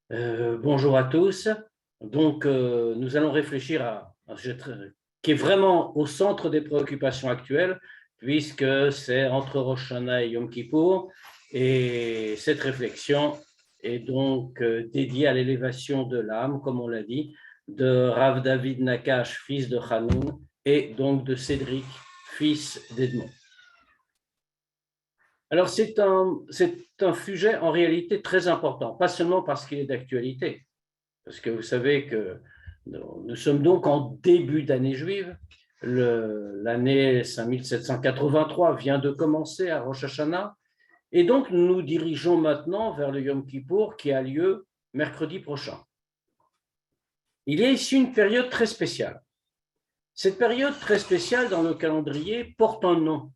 Bonjour à tous. Nous allons réfléchir à un sujet qui est vraiment au centre des préoccupations actuelles, puisque c'est entre Rosh Hashanah et Yom Kippour, et cette réflexion est donc dédiée à l'élévation de l'âme, comme on l'a dit, de Rav David Nakash, fils de Hanoun, et donc de Cédric, fils d'Edmond. Alors, c'est un sujet en réalité très important, pas seulement parce qu'il est d'actualité, parce que vous savez que nous sommes donc en début d'année juive. L'année 5783 vient de commencer à Rosh Hashanah. Et donc, nous nous dirigeons maintenant vers le Yom Kippour qui a lieu mercredi prochain. Il y a ici une période très spéciale. Cette période très spéciale dans le calendrier porte un nom.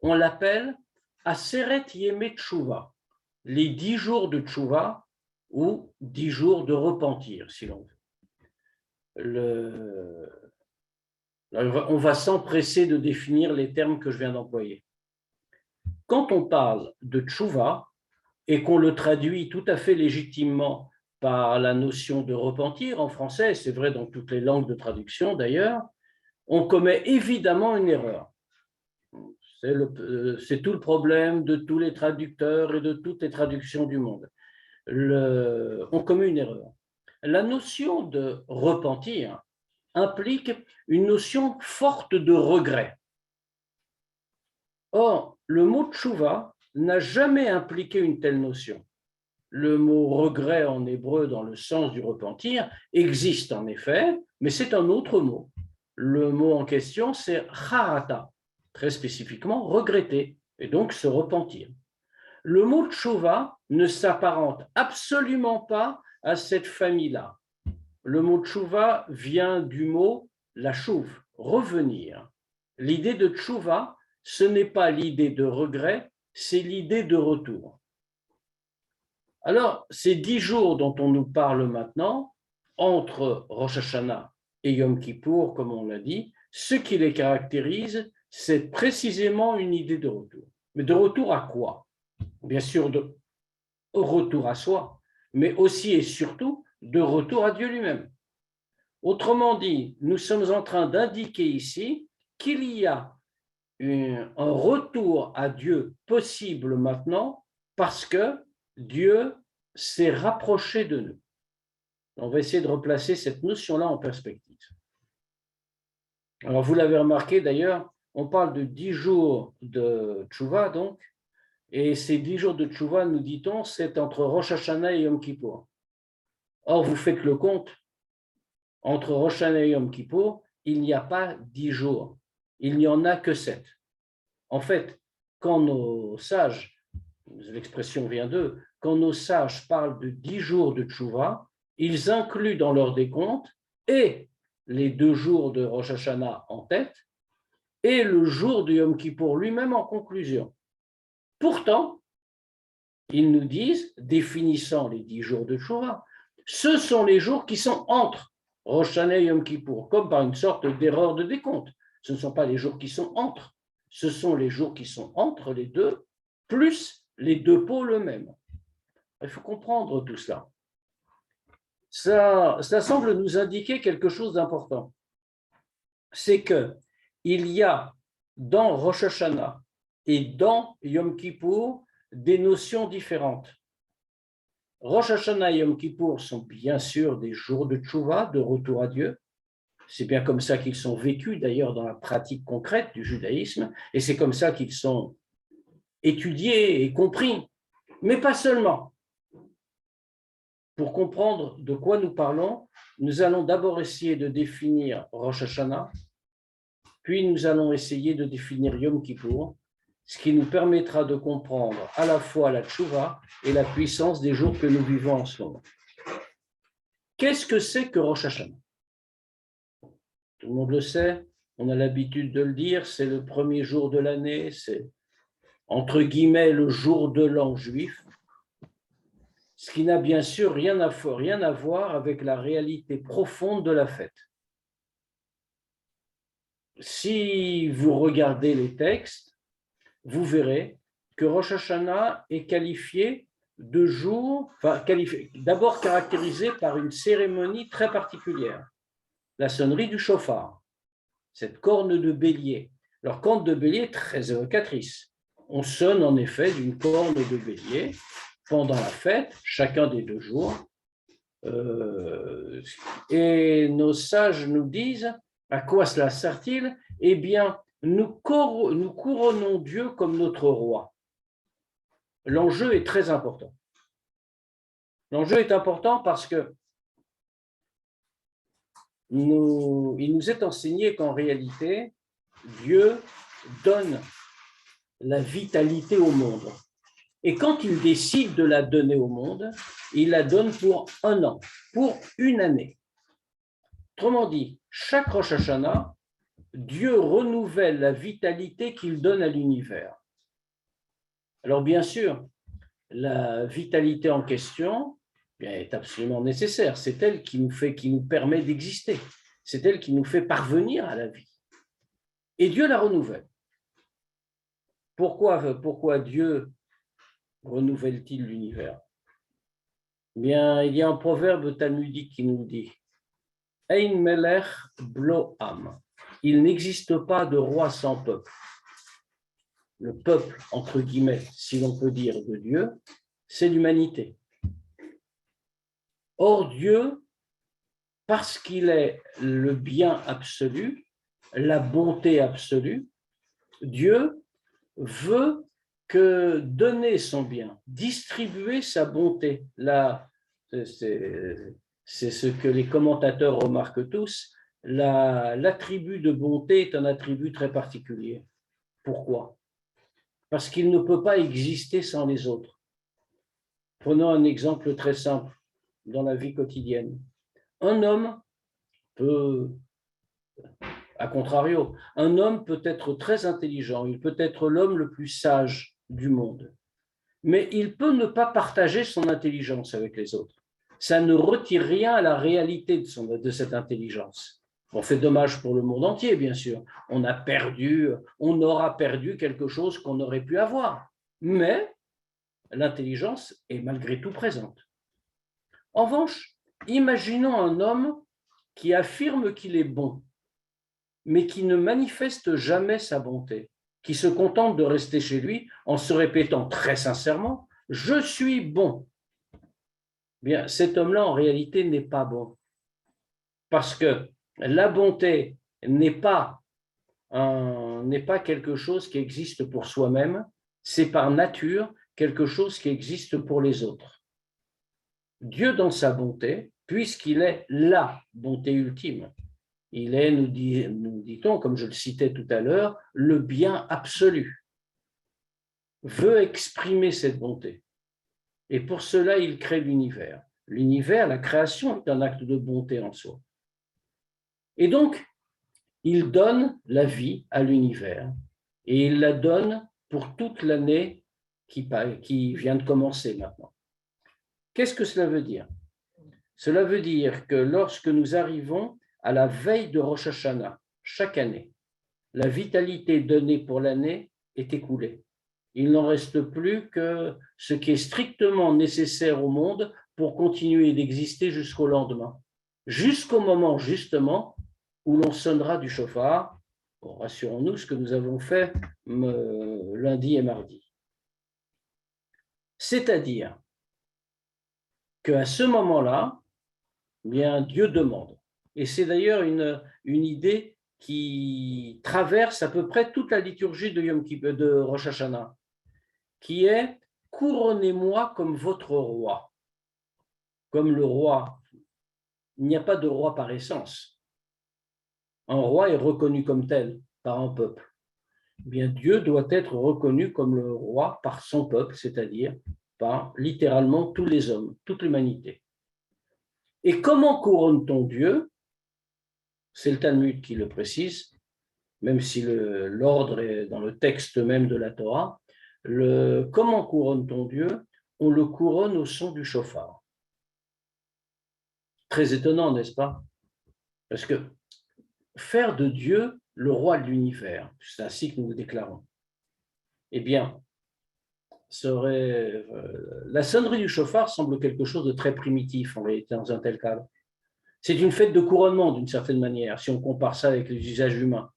On l'appelle Aseret Yemei Tshuva, les 10 jours de Tshuva ou 10 jours de repentir, si l'on veut. On va s'empresser de définir les termes que je viens d'employer. Quand on parle de Tshuva et qu'on le traduit tout à fait légitimement par la notion de repentir en français, c'est vrai dans toutes les langues de traduction d'ailleurs, on commet évidemment une erreur. C'est tout le problème de tous les traducteurs et de toutes les traductions du monde. On commet une erreur. La notion de repentir implique une notion forte de regret. Or, le mot tchouva n'a jamais impliqué une telle notion. Le mot regret en hébreu dans le sens du repentir existe en effet, mais c'est un autre mot. Le mot en question, c'est charata, très spécifiquement regretter, et donc se repentir. Le mot tchouva ne s'apparente absolument pas à cette famille-là. Le mot tchouva vient du mot la chouve, revenir. L'idée de tchouva, ce n'est pas l'idée de regret, c'est l'idée de retour. Alors, ces 10 jours dont on nous parle maintenant, entre Rosh Hashanah et Yom Kippour, comme on l'a dit, ce qui les caractérise, c'est précisément une idée de retour. Mais de retour à quoi? Bien sûr, de retour à soi, mais aussi et surtout de retour à Dieu lui-même. Autrement dit, nous sommes en train d'indiquer ici qu'il y a un retour à Dieu possible maintenant parce que Dieu s'est rapproché de nous. On va essayer de replacer cette notion-là en perspective. Alors, vous l'avez remarqué d'ailleurs, on parle de 10 jours de Tchouva, donc, et ces 10 jours de Tchouva, nous dit-on, c'est entre Rosh Hashanah et Yom Kippour. Or, vous faites le compte, entre Rosh Hashanah et Yom Kippour, il n'y a pas 10 jours, il n'y en a que 7. En fait, quand nos sages, l'expression vient d'eux, quand nos sages parlent de 10 jours de Tchouva, ils incluent dans leur décompte et les 2 jours de Rosh Hashanah en tête et le jour de Yom Kippour lui-même en conclusion. Pourtant, ils nous disent, définissant les 10 jours de Tchouva, ce sont les jours qui sont entre Rosh Hashanah et Yom Kippour, comme par une sorte d'erreur de décompte. Ce ne sont pas les jours qui sont entre, ce sont les jours qui sont entre les deux, plus les deux pôles eux-mêmes. Il faut comprendre tout cela. Ça semble nous indiquer quelque chose d'important. C'est qu'il y a dans Rosh Hashanah et dans Yom Kippour des notions différentes. Rosh Hashanah et Yom Kippour sont bien sûr des jours de tchouva, de retour à Dieu. C'est bien comme ça qu'ils sont vécus d'ailleurs dans la pratique concrète du judaïsme, et c'est comme ça qu'ils sont étudiés et compris, mais pas seulement. Pour comprendre de quoi nous parlons, nous allons d'abord essayer de définir Rosh Hashanah, puis nous allons essayer de définir Yom Kippour, ce qui nous permettra de comprendre à la fois la tchouva et la puissance des jours que nous vivons en ce moment. Qu'est-ce que c'est que Rosh Hashanah? Tout le monde le sait, on a l'habitude de le dire, c'est le premier jour de l'année, c'est entre guillemets le jour de l'an juif, ce qui n'a bien sûr rien à voir avec la réalité profonde de la fête. Si vous regardez les textes, vous verrez que Rosh Hashanah est qualifié de jours, enfin, d'abord caractérisé par une cérémonie très particulière, la sonnerie du chauffard, cette corne de bélier. Alors, corne de bélier est très évocatrice. On sonne en effet d'une corne de bélier pendant la fête, chacun des 2 jours. Et nos sages nous disent, à quoi cela sert-il? Eh bien, nous couronnons Dieu comme notre roi. L'enjeu est très important. L'enjeu est important parce que il nous est enseigné qu'en réalité, Dieu donne la vitalité au monde. Et quand il décide de la donner au monde, il la donne pour 1 an, pour 1 année. Autrement dit, chaque Rosh Hashanah, Dieu renouvelle la vitalité qu'il donne à l'univers. Alors bien sûr, la vitalité en question est absolument nécessaire. C'est elle qui nous permet d'exister. C'est elle qui nous fait parvenir à la vie. Et Dieu la renouvelle. Pourquoi Dieu renouvelle-t-il l'univers? Bien, il y a un proverbe talmudique qui nous dit Ein melech blo am. Il n'existe pas de roi sans peuple. Le peuple, entre guillemets, si l'on peut dire, de Dieu, c'est l'humanité. Or, Dieu, parce qu'il est le bien absolu, la bonté absolue, Dieu veut que donner son bien, distribuer sa bonté. Là, c'est ce que les commentateurs remarquent tous, l'attribut de bonté est un attribut très particulier. Pourquoi? Parce qu'il ne peut pas exister sans les autres. Prenons un exemple très simple dans la vie quotidienne. Un homme peut, à contrario, un homme peut être très intelligent, il peut être l'homme le plus sage du monde, mais il peut ne pas partager son intelligence avec les autres. Ça ne retire rien à la réalité de cette intelligence. On fait dommage pour le monde entier, bien sûr. On aura perdu quelque chose qu'on aurait pu avoir. Mais l'intelligence est malgré tout présente. En revanche, imaginons un homme qui affirme qu'il est bon, mais qui ne manifeste jamais sa bonté, qui se contente de rester chez lui en se répétant très sincèrement « je suis bon ». Bien, cet homme-là, en réalité, n'est pas bon. Parce que la bonté n'est pas quelque chose qui existe pour soi-même, c'est par nature quelque chose qui existe pour les autres. Dieu, dans sa bonté, puisqu'il est la bonté ultime, il est, nous dit-on, comme je le citais tout à l'heure, le bien absolu, veut exprimer cette bonté. Et pour cela, il crée l'univers. L'univers, la création, est un acte de bonté en soi. Et donc, il donne la vie à l'univers. Et il la donne pour toute l'année qui vient de commencer maintenant. Qu'est-ce que cela veut dire? Cela veut dire que lorsque nous arrivons à la veille de Rosh Hashanah, chaque année, la vitalité donnée pour l'année est écoulée. Il n'en reste plus que ce qui est strictement nécessaire au monde pour continuer d'exister jusqu'au lendemain, jusqu'au moment justement où l'on sonnera du chauffard. Bon, rassurons-nous, ce que nous avons fait lundi et mardi. C'est-à-dire qu'à ce moment-là, bien, Dieu demande. Et c'est d'ailleurs une idée qui traverse à peu près toute la liturgie de Yom Kippur, de Rosh Hashanah, qui est « Couronnez-moi comme votre roi ». Comme le roi, il n'y a pas de roi par essence. Un roi est reconnu comme tel par un peuple. Bien, Dieu doit être reconnu comme le roi par son peuple, c'est-à-dire par littéralement tous les hommes, toute l'humanité. Et comment couronne-t-on Dieu? C'est le Talmud qui le précise, même si l'ordre est dans le texte même de la Torah. Comment couronne-t-on Dieu? On le couronne au son du chauffard. Très étonnant, n'est-ce pas? Parce que faire de Dieu le roi de l'univers, c'est ainsi que nous le déclarons. Eh bien, la sonnerie du chauffard semble quelque chose de très primitif en réalité dans un tel cadre. C'est une fête de couronnement d'une certaine manière, si on compare ça avec les usages humains.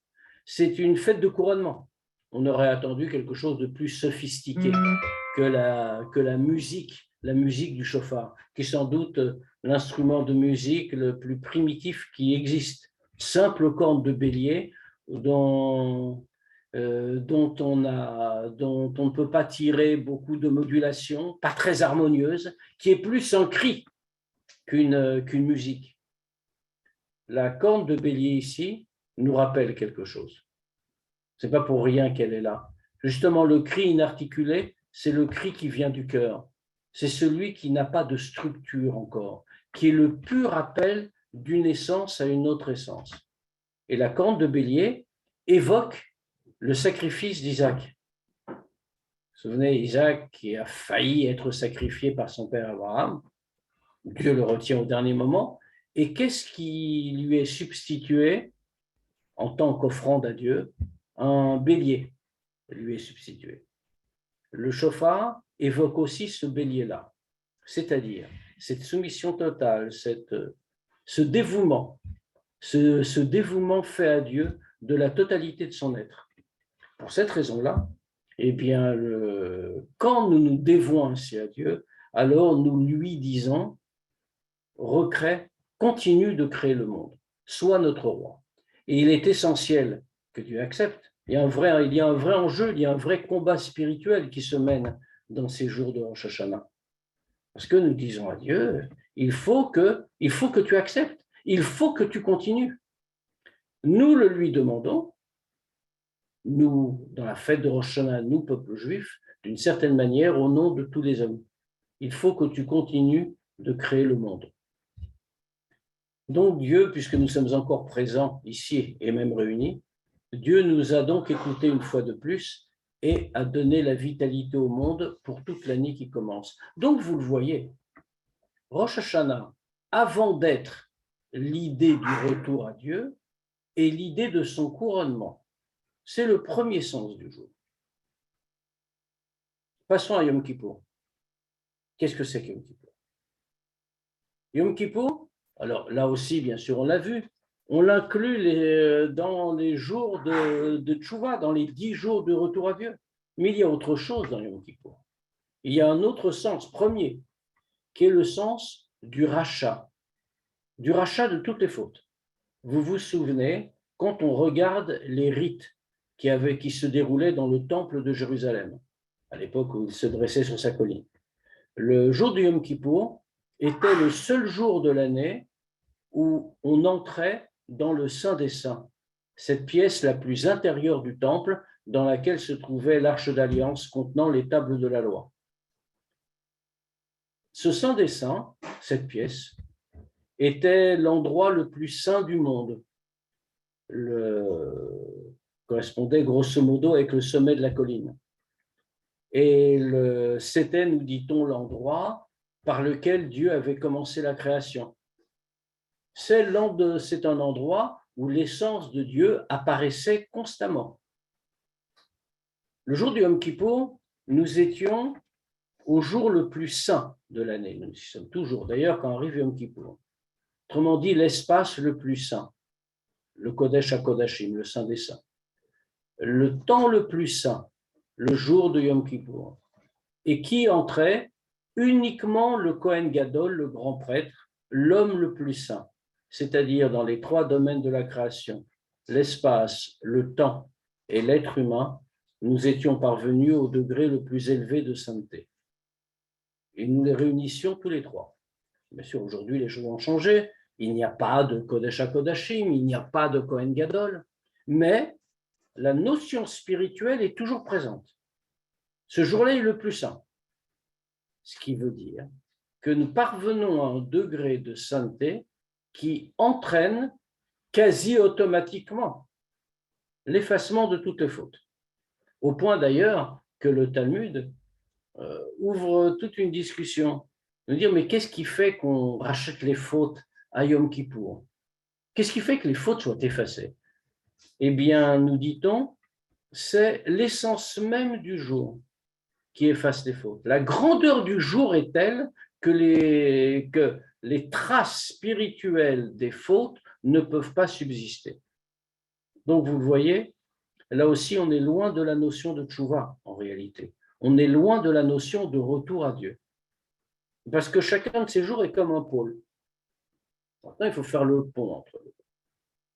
C'est une fête de couronnement. On aurait attendu quelque chose de plus sophistiqué que la musique du chauffard, qui est sans doute l'instrument de musique le plus primitif qui existe. Simple corne de bélier dont on ne peut pas tirer beaucoup de modulations, pas très harmonieuse, qui est plus un cri qu'une musique. La corne de bélier ici nous rappelle quelque chose. Ce n'est pas pour rien qu'elle est là. Justement, le cri inarticulé, c'est le cri qui vient du cœur. C'est celui qui n'a pas de structure encore, qui est le pur appel d'une essence à une autre essence. Et la corne de bélier évoque le sacrifice d'Isaac. Vous vous souvenez, Isaac qui a failli être sacrifié par son père Abraham. Dieu le retient au dernier moment. Et qu'est-ce qui lui est substitué en tant qu'offrande à Dieu? Un bélier lui est substitué. Le chauffard évoque aussi ce bélier-là, c'est-à-dire cette soumission totale, ce dévouement fait à Dieu de la totalité de son être. Pour cette raison-là, eh bien, quand nous nous dévouons ainsi à Dieu, alors nous lui disons, recrée, continue de créer le monde, sois notre roi. Et il est essentiel que Dieu accepte. Il y a un vrai enjeu, il y a un vrai combat spirituel qui se mène dans ces jours de Rosh Hashanah. Parce que nous disons à Dieu, il faut que tu acceptes, il faut que tu continues. Nous le lui demandons, nous, dans la fête de Rosh Hashanah, nous, peuple juif, d'une certaine manière, au nom de tous les hommes. Il faut que tu continues de créer le monde. Donc Dieu, puisque nous sommes encore présents ici et même réunis, Dieu nous a donc écoutés une fois de plus et a donné la vitalité au monde pour toute l'année qui commence. Donc vous le voyez, Rosh Hashanah, avant d'être l'idée du retour à Dieu, est l'idée de son couronnement. C'est le premier sens du jour. Passons à Yom Kippour. Qu'est-ce que c'est que Yom Kippour? Yom Kippour, alors là aussi, bien sûr, on l'a vu, on l'inclut dans les jours de Tchouva, dans les 10 jours de retour à Dieu. Mais il y a autre chose dans Yom Kippour. Il y a un autre sens, premier, qui est le sens du rachat de toutes les fautes. Vous vous souvenez, quand on regarde les rites qui se déroulaient dans le temple de Jérusalem, à l'époque où il se dressait sur sa colline, le jour de Yom Kippour était le seul jour de l'année où on entrait dans le Saint des Saints, cette pièce la plus intérieure du temple dans laquelle se trouvait l'Arche d'Alliance contenant les tables de la loi. Ce Saint des Saints, cette pièce, était l'endroit le plus saint du monde. Correspondait grosso modo avec le sommet de la colline. Et c'était, nous dit-on, l'endroit par lequel Dieu avait commencé la création. C'est un endroit où l'essence de Dieu apparaissait constamment. Le jour du Yom Kippour, nous étions au jour le plus saint de l'année. Nous y sommes toujours, d'ailleurs, quand arrive Yom Kippour. Autrement dit, l'espace le plus saint, le Kodesh HaKodashim, le Saint des Saints. Le temps le plus saint, le jour de Yom Kippour, et qui entrait uniquement le Kohen Gadol, le grand prêtre, l'homme le plus saint, c'est-à-dire dans les 3 domaines de la création, l'espace, le temps et l'être humain, nous étions parvenus au degré le plus élevé de sainteté. Et nous les réunissions tous les 3. Bien sûr, aujourd'hui, les choses ont changé. Il n'y a pas de Kodesh HaKodashim, il n'y a pas de Kohen Gadol, mais la notion spirituelle est toujours présente. Ce jour-là est le plus saint. Ce qui veut dire que nous parvenons à un degré de sainteté qui entraîne quasi automatiquement l'effacement de toutes les fautes. Au point d'ailleurs que le Talmud ouvre toute une discussion. De dire, mais qu'est-ce qui fait qu'on rachète les fautes à Yom Kippour? Qu'est-ce qui fait que les fautes soient effacées? Eh bien, nous dit-on, c'est l'essence même du jour qui efface les fautes. La grandeur du jour est telle que les traces spirituelles des fautes ne peuvent pas subsister. Donc, vous le voyez, là aussi, on est loin de la notion de tchouva, en réalité. On est loin de la notion de retour à Dieu. Parce que chacun de ces jours est comme un pôle. Maintenant, il faut faire le pont entre eux.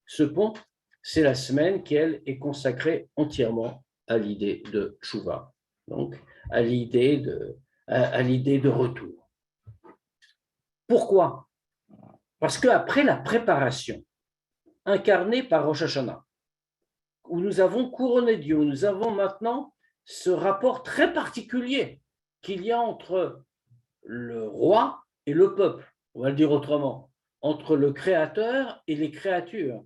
Ce pont, c'est la semaine qui, elle, est consacrée entièrement à l'idée de tchouva, donc à l'idée de retour. Pourquoi? Parce qu'après la préparation incarnée par Rosh Hashanah, où nous avons couronné Dieu, où nous avons maintenant ce rapport très particulier qu'il y a entre le roi et le peuple, on va le dire autrement, entre le Créateur et les créatures,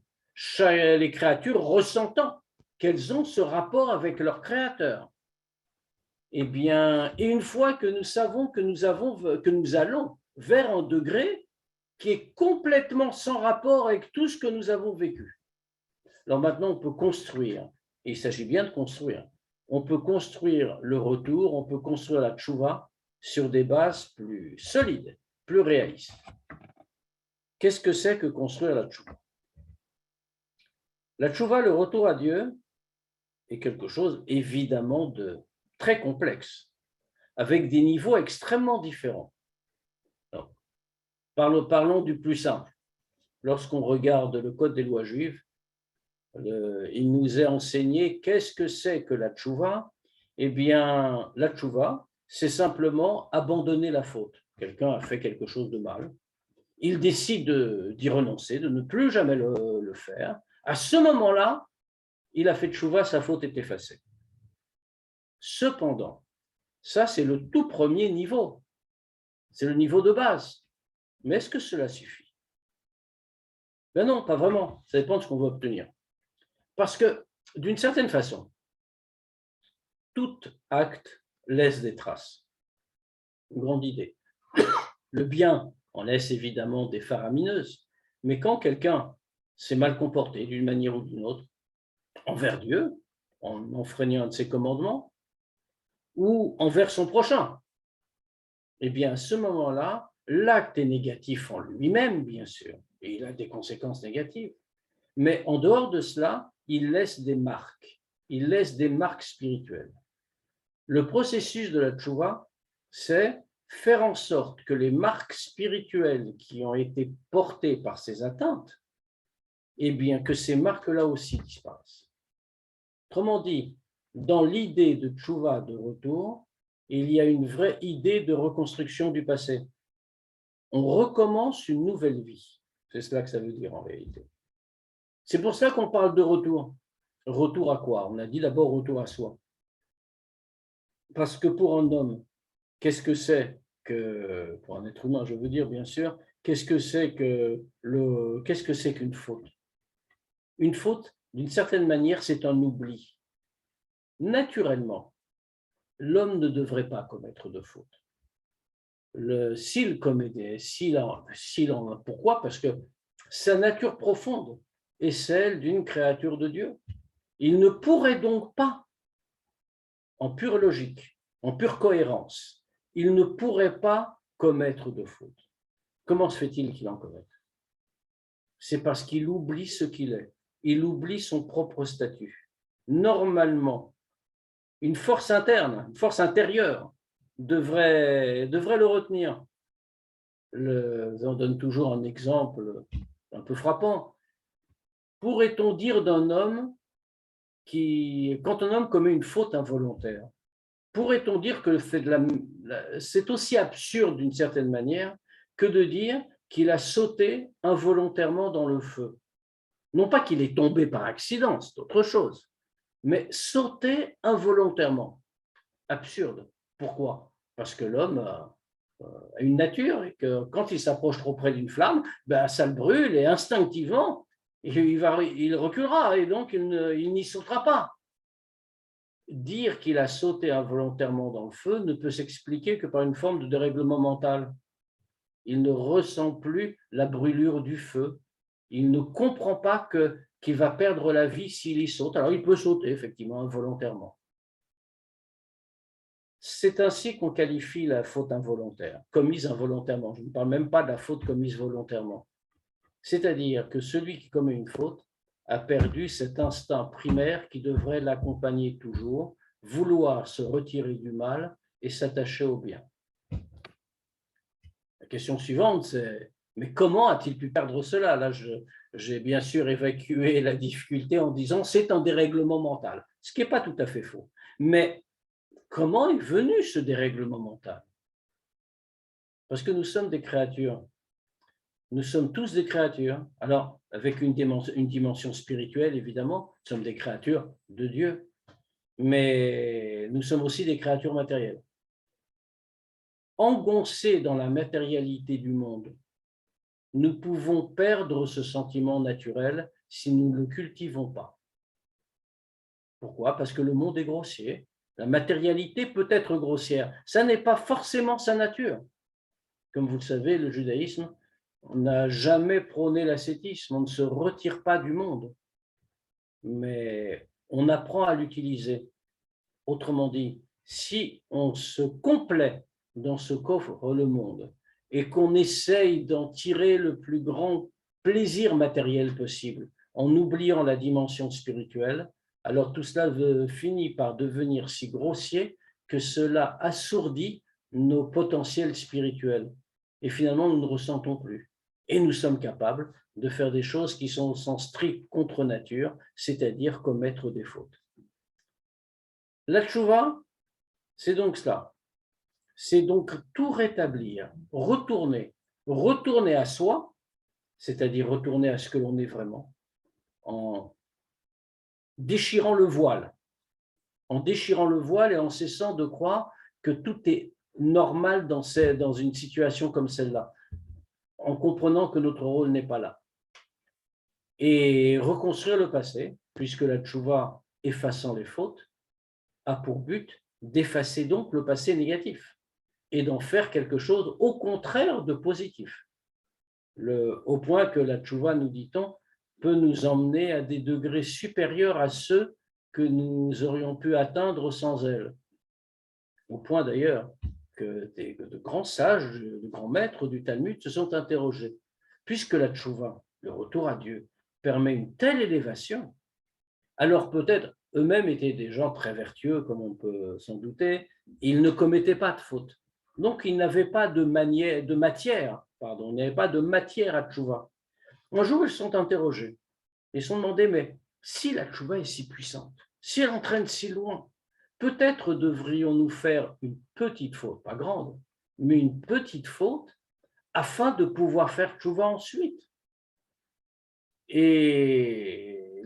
les créatures ressentant qu'elles ont ce rapport avec leur Créateur. Eh bien, et une fois que nous savons que nous allons vers un degré qui est complètement sans rapport avec tout ce que nous avons vécu. Alors maintenant, on peut construire, et il s'agit bien de construire, on peut construire le retour, on peut construire la tchouva sur des bases plus solides, plus réalistes. Qu'est-ce que c'est que construire la tchouva? La tchouva, le retour à Dieu, est quelque chose évidemment de très complexe, avec des niveaux extrêmement différents. Alors, parlons du plus simple. Lorsqu'on regarde le Code des lois juives, il nous est enseigné qu'est-ce que c'est que la tchouva. Eh bien, la tchouva, c'est simplement abandonner la faute. Quelqu'un a fait quelque chose de mal, il décide d'y renoncer, de ne plus jamais le faire. À ce moment-là, il a fait tchouva, sa faute est effacée. Cependant, ça c'est le tout premier niveau, c'est le niveau de base. Mais est-ce que cela suffit? Ben non, pas vraiment, ça dépend de ce qu'on veut obtenir. Parce que, d'une certaine façon, tout acte laisse des traces. Une grande idée. Le bien en laisse évidemment des faramineuses, mais quand quelqu'un s'est mal comporté d'une manière ou d'une autre, envers Dieu, en enfreignant un de ses commandements, ou envers son prochain, eh bien, à ce moment-là, l'acte est négatif en lui-même, bien sûr, et il a des conséquences négatives. Mais en dehors de cela, il laisse des marques. Il laisse des marques spirituelles. Le processus de la tchouva, c'est faire en sorte que les marques spirituelles qui ont été portées par ces atteintes, eh bien, que ces marques-là aussi disparaissent. Autrement dit, dans l'idée de tchouva, de retour, il y a une vraie idée de reconstruction du passé. On recommence une nouvelle vie. C'est cela que ça veut dire en réalité. C'est pour ça qu'on parle de retour. Retour à quoi? On a dit d'abord retour à soi. Parce que pour un homme, qu'est-ce que c'est que, pour un être humain, je veux dire bien sûr, qu'est-ce que c'est qu'une faute? Une faute, d'une certaine manière, c'est un oubli. Naturellement, l'homme ne devrait pas commettre de faute. S'il commet pourquoi? Parce que sa nature profonde est celle d'une créature de Dieu. Il ne pourrait donc pas, en pure logique, en pure cohérence, il ne pourrait pas commettre de faute. Comment se fait-il qu'il en commette? C'est parce qu'il oublie ce qu'il est. Il oublie son propre statut. Normalement, une force interne, une force intérieure devrait le retenir. On donne toujours un exemple un peu frappant. Pourrait-on dire d'un homme quand un homme commet une faute involontaire, pourrait-on dire que c'est aussi absurde d'une certaine manière que de dire qu'il a sauté involontairement dans le feu? Non pas qu'il est tombé par accident, c'est autre chose, mais sauter involontairement. Absurde. Pourquoi? Parce que l'homme a une nature et que quand il s'approche trop près d'une flamme, ben, ça le brûle et instinctivement, il reculera et donc il n'y sautera pas. Dire qu'il a sauté involontairement dans le feu ne peut s'expliquer que par une forme de dérèglement mental. Il ne ressent plus la brûlure du feu. Il ne comprend pas qu'il va perdre la vie s'il y saute. Alors il peut sauter effectivement involontairement. C'est ainsi qu'on qualifie la faute involontaire, commise involontairement. Je ne parle même pas de la faute commise volontairement. C'est-à-dire que celui qui commet une faute a perdu cet instinct primaire qui devrait l'accompagner toujours, vouloir se retirer du mal et s'attacher au bien. La question suivante, c'est mais comment a-t-il pu perdre cela? Là, j'ai bien sûr évacué la difficulté en disant c'est un dérèglement mental, ce qui n'est pas tout à fait faux. Mais comment est venu ce dérèglement mental? Parce que nous sommes des créatures. Nous sommes tous des créatures. Alors, avec une dimension spirituelle, évidemment, nous sommes des créatures de Dieu, mais nous sommes aussi des créatures matérielles. Engoncés dans la matérialité du monde, nous pouvons perdre ce sentiment naturel si nous ne le cultivons pas. Pourquoi? Parce que le monde est grossier. La matérialité peut être grossière. Ça n'est pas forcément sa nature. Comme vous le savez, le judaïsme n'a jamais prôné l'ascétisme. On ne se retire pas du monde, mais on apprend à l'utiliser. Autrement dit, si on se complaît dans ce qu'offre le monde et qu'on essaye d'en tirer le plus grand plaisir matériel possible en oubliant la dimension spirituelle, alors tout cela finit par devenir si grossier que cela assourdit nos potentiels spirituels. Et finalement, nous ne ressentons plus. Et nous sommes capables de faire des choses qui sont au sens strict contre nature, c'est-à-dire commettre des fautes. La tchouva, c'est donc cela. C'est donc tout rétablir, retourner à soi, c'est-à-dire retourner à ce que l'on est vraiment, en déchirant le voile, et en cessant de croire que tout est normal dans une situation comme celle-là, en comprenant que notre rôle n'est pas là. Et reconstruire le passé, puisque la tchouva, effaçant les fautes, a pour but d'effacer donc le passé négatif et d'en faire quelque chose au contraire de positif. Au point que la tchouva, nous dit-on, peut nous emmener à des degrés supérieurs à ceux que nous aurions pu atteindre sans elle. Au point d'ailleurs que de grands sages, de grands maîtres du Talmud se sont interrogés. Puisque la tchouva, le retour à Dieu, permet une telle élévation, alors peut-être eux-mêmes étaient des gens très vertueux, comme on peut s'en douter, ils ne commettaient pas de fautes. Donc, ils n'avaient pas de matière à tchouva. Un jour, ils se sont interrogés. Ils se sont demandé, mais si la tchouva est si puissante, si elle entraîne si loin, peut-être devrions-nous faire une petite faute, pas grande, mais une petite faute, afin de pouvoir faire tchouva ensuite. Et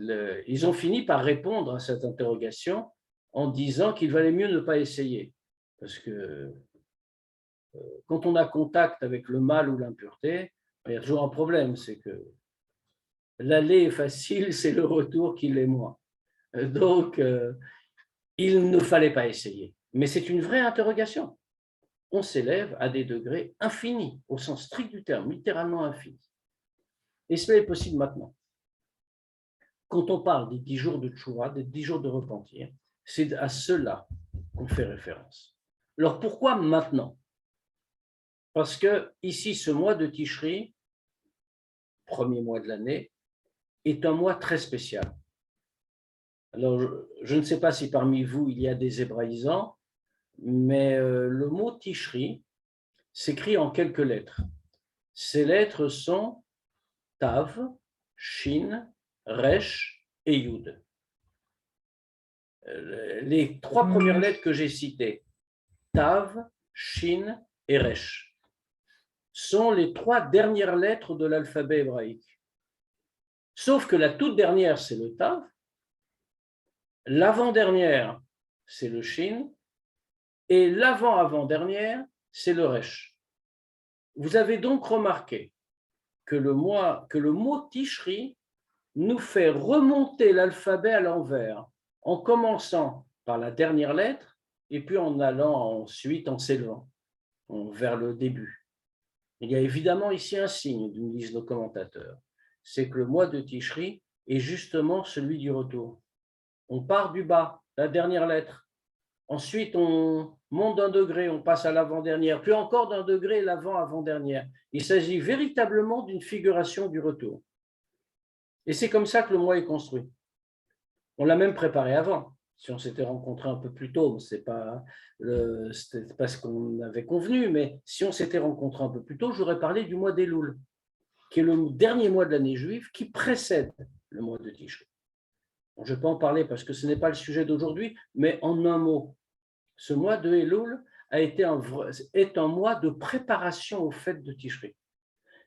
ils ont fini par répondre à cette interrogation en disant qu'il valait mieux ne pas essayer. Parce que quand on a contact avec le mal ou l'impureté, il y a toujours un problème, c'est que l'aller est facile, c'est le retour qui l'est moins. Donc, il ne fallait pas essayer. Mais c'est une vraie interrogation. On s'élève à des degrés infinis, au sens strict du terme, littéralement infinis. Et cela est possible maintenant. Quand on parle des 10 jours de tchouva, des 10 jours de repentir, c'est à cela qu'on fait référence. Alors pourquoi maintenant? Parce que ici, ce mois de Tishri, premier mois de l'année, est un mois très spécial. Alors, je ne sais pas si parmi vous, il y a des hébraïsants, mais le mot Tishri s'écrit en quelques lettres. Ces lettres sont Tav, Shin, Resh et Yud. Les 3 premières lettres que j'ai citées, Tav, Shin et Resh, sont les 3 dernières lettres de l'alphabet hébraïque. Sauf que la toute dernière, c'est le Tav, l'avant-dernière, c'est le Shin, et l'avant-avant-dernière, c'est le Resh. Vous avez donc remarqué que le mot Tishri nous fait remonter l'alphabet à l'envers, en commençant par la dernière lettre et puis en allant ensuite en s'élevant vers le début. Il y a évidemment ici un signe, nous disent nos commentateurs, c'est que le mois de Tishri est justement celui du retour. On part du bas, la dernière lettre. Ensuite, on monte d'un degré, on passe à l'avant-dernière, puis encore d'un degré, l'avant-avant-dernière. Il s'agit véritablement d'une figuration du retour. Et c'est comme ça que le moi est construit. On l'a même préparé avant. Si on s'était rencontré un peu plus tôt, ce n'est pas ce qu'on avait convenu, mais si on s'était rencontré un peu plus tôt, j'aurais parlé du mois d'Elul, qui est le dernier mois de l'année juive qui précède le mois de Tishri. Bon, je ne vais pas en parler parce que ce n'est pas le sujet d'aujourd'hui, mais en un mot, ce mois de Elul est un mois de préparation aux fêtes de Tishri.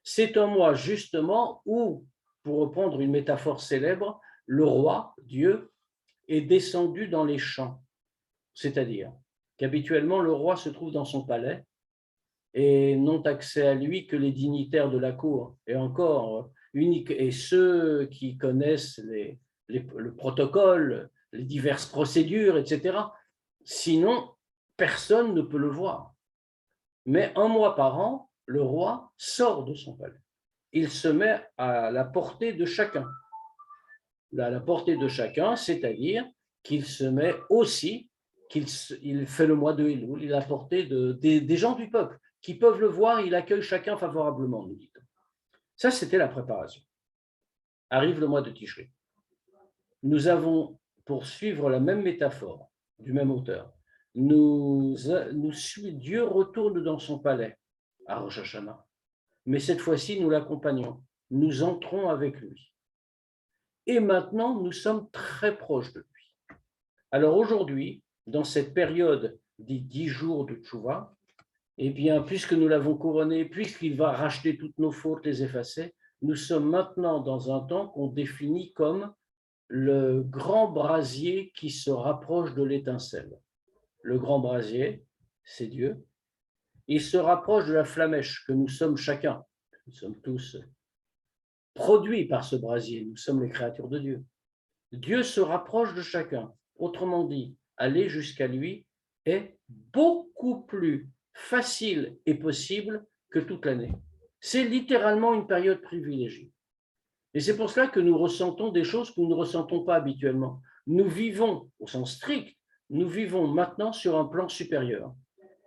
C'est un mois justement où, pour reprendre une métaphore célèbre, le roi, Dieu, est descendu dans les champs. C'est-à-dire qu'habituellement, le roi se trouve dans son palais et n'ont accès à lui que les dignitaires de la cour. Et encore, et ceux qui connaissent le protocole, les diverses procédures, etc. Sinon, personne ne peut le voir. Mais un mois par an, le roi sort de son palais. Il se met à la portée de chacun. À la portée de chacun, c'est-à-dire qu'il se met aussi, il fait le mois de Elul, il est à la portée des gens du peuple qui peuvent le voir, il accueille chacun favorablement, nous dit-on. Ça, c'était la préparation. Arrive le mois de Tishri. Nous avons, pour suivre la même métaphore du même auteur, Dieu retourne dans son palais à Rosh Hashanah, mais cette fois-ci, nous l'accompagnons. Nous entrons avec lui. Et maintenant, nous sommes très proches de lui. Alors aujourd'hui, dans cette période des 10 jours de Tchouva, eh bien, puisque nous l'avons couronné, puisqu'il va racheter toutes nos fautes, les effacer, nous sommes maintenant dans un temps qu'on définit comme le grand brasier qui se rapproche de l'étincelle. Le grand brasier, c'est Dieu. Il se rapproche de la flamèche que nous sommes chacun. Nous sommes tous produits par ce brasier. Nous sommes les créatures de Dieu. Dieu se rapproche de chacun. Autrement dit, aller jusqu'à lui est beaucoup plus facile et possible que toute l'année. C'est littéralement une période privilégiée. Et c'est pour cela que nous ressentons des choses que nous ne ressentons pas habituellement. Nous vivons, au sens strict, nous vivons maintenant sur un plan supérieur.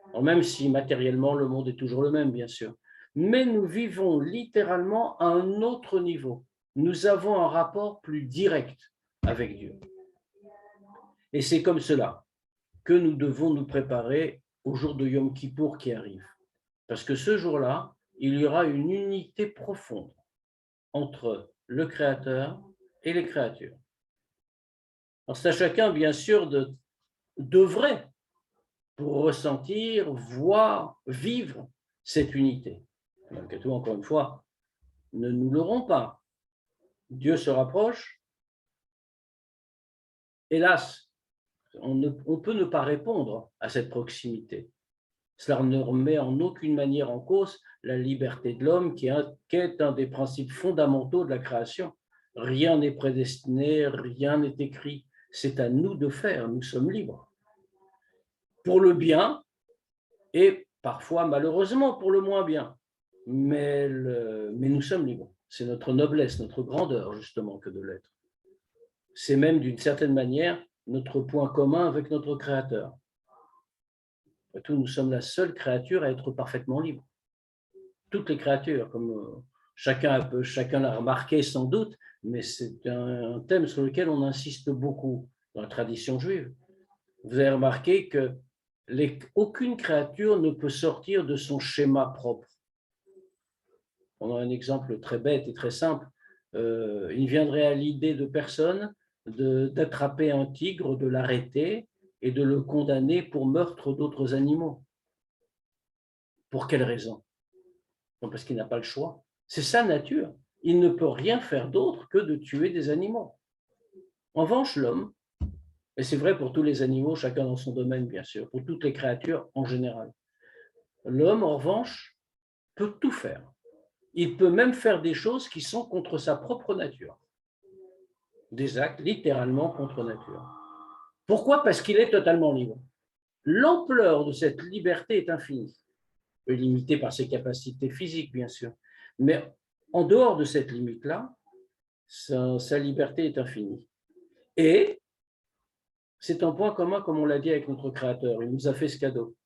Alors même si matériellement le monde est toujours le même, bien sûr. Mais nous vivons littéralement à un autre niveau. Nous avons un rapport plus direct avec Dieu. Et c'est comme cela que nous devons nous préparer au jour de Yom Kippour qui arrive. Parce que ce jour-là, il y aura une unité profonde entre le Créateur et les créatures. Alors c'est à chacun, bien sûr, d'œuvrer pour ressentir, voir, vivre cette unité. Malgré tout, encore une fois, ne nous leurrons pas. Dieu se rapproche. Hélas, on peut ne pas répondre à cette proximité. Cela ne remet en aucune manière en cause la liberté de l'homme qui est un des principes fondamentaux de la création. Rien n'est prédestiné, rien n'est écrit. C'est à nous de faire, nous sommes libres. Pour le bien et parfois malheureusement pour le moins bien. Mais nous sommes libres. C'est notre noblesse, notre grandeur justement que de l'être. C'est même d'une certaine manière notre point commun avec notre Créateur. Après tout, nous sommes la seule créature à être parfaitement libre. Toutes les créatures, comme chacun l'a remarqué sans doute, mais c'est un thème sur lequel on insiste beaucoup dans la tradition juive. Vous avez remarqué que aucune créature ne peut sortir de son schéma propre. On a un exemple très bête et très simple. Il viendrait à l'idée de personne d'attraper un tigre, de l'arrêter et de le condamner pour meurtre d'autres animaux. Pour quelle raison? Non, parce qu'il n'a pas le choix. C'est sa nature. Il ne peut rien faire d'autre que de tuer des animaux. En revanche, l'homme, et c'est vrai pour tous les animaux, chacun dans son domaine, bien sûr, pour toutes les créatures en général, l'homme, en revanche, peut tout faire. Il peut même faire des choses qui sont contre sa propre nature. Des actes littéralement contre nature. Pourquoi? Parce qu'il est totalement libre. L'ampleur de cette liberté est infinie. Limitée par ses capacités physiques, bien sûr. Mais en dehors de cette limite-là, sa liberté est infinie. Et C'est un point commun, comme on l'a dit, avec notre Créateur. Il nous a fait ce cadeau.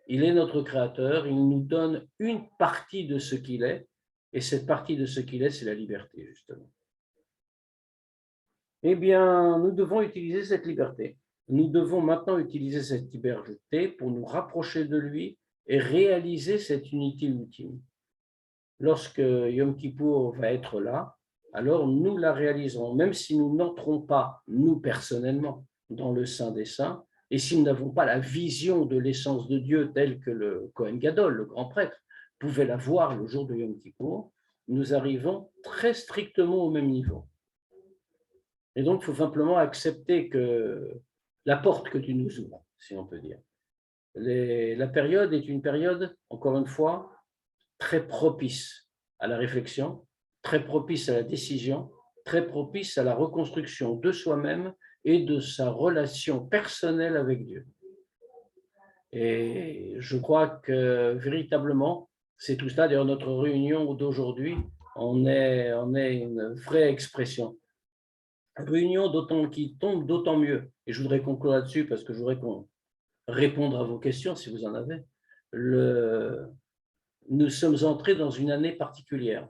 Il est notre Créateur, il nous donne une partie de ce qu'il est, et cette partie de ce qu'il est, c'est la liberté, justement. Eh bien, nous devons utiliser cette liberté. Nous devons maintenant utiliser cette liberté pour nous rapprocher de lui et réaliser cette unité ultime. Lorsque Yom Kippour va être là, alors nous la réaliserons, même si nous n'entrons pas, nous personnellement, dans le Saint des Saints, et si nous n'avons pas la vision de l'essence de Dieu telle que le Kohen Gadol, le grand prêtre, pouvait la voir le jour de Yom Kippour, nous arrivons très strictement au même niveau. Et donc, il faut simplement accepter que la porte que tu nous ouvres, si on peut dire. La période est une période, encore une fois, très propice à la réflexion, très propice à la décision, très propice à la reconstruction de soi-même et de sa relation personnelle avec Dieu. Et je crois que véritablement, c'est tout cela. D'ailleurs, notre réunion d'aujourd'hui en est une vraie expression. Réunion qui tombe d'autant mieux. Et je voudrais conclure là-dessus parce que je voudrais qu'on réponde à vos questions si vous en avez. Nous sommes entrés dans une année particulière.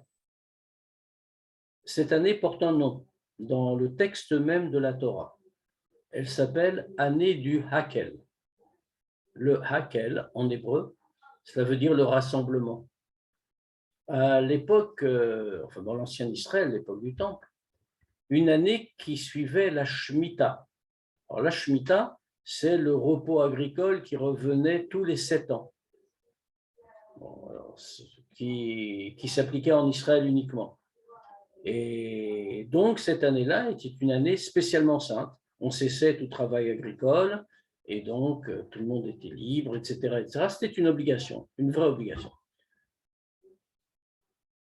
Cette année porte un nom dans le texte même de la Torah. Elle s'appelle année du Hakel. Le Hakel, en hébreu, cela veut dire le rassemblement. À l'époque, enfin dans l'ancien Israël, l'époque du Temple, une année qui suivait la Shemitah. Alors la Shemitah, c'est le repos agricole qui revenait tous les 7 ans, qui s'appliquait en Israël uniquement. Et donc cette année-là était une année spécialement sainte. On cessait tout travail agricole et donc tout le monde était libre, etc. C'était une obligation, une vraie obligation.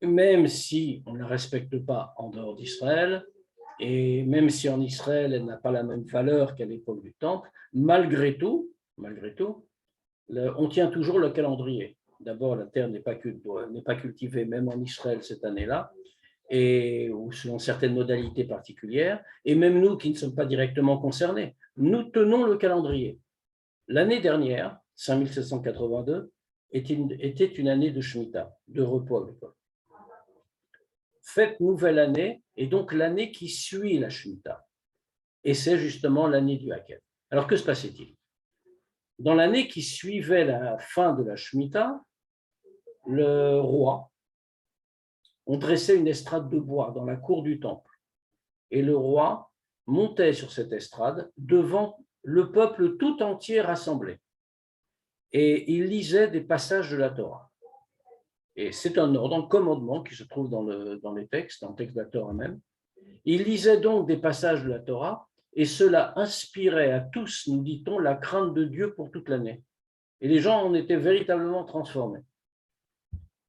Même si on ne la respecte pas en dehors d'Israël, et même si en Israël, elle n'a pas la même valeur qu'à l'époque du Temple, malgré tout, on tient toujours le calendrier. D'abord, la terre n'est pas cultivée, même en Israël cette année-là, ou selon certaines modalités particulières, et même nous qui ne sommes pas directement concernés, nous tenons le calendrier. L'année dernière, 5782, était une année de Shemitah, de repos agricole. Fête nouvelle année, et donc l'année qui suit la Shemitah. Et c'est justement l'année du Hakel. Alors que se passait-il? Dans l'année qui suivait la fin de la Shemitah, le roi, on dressait une estrade de bois dans la cour du temple. Et le roi montait sur cette estrade devant le peuple tout entier rassemblé. Et il lisait des passages de la Torah. Et c'est un ordre, un commandement qui se trouve dans les textes, dans le texte de la Torah même. Il lisait donc des passages de la Torah et cela inspirait à tous, nous dit-on, la crainte de Dieu pour toute l'année. Et les gens en étaient véritablement transformés.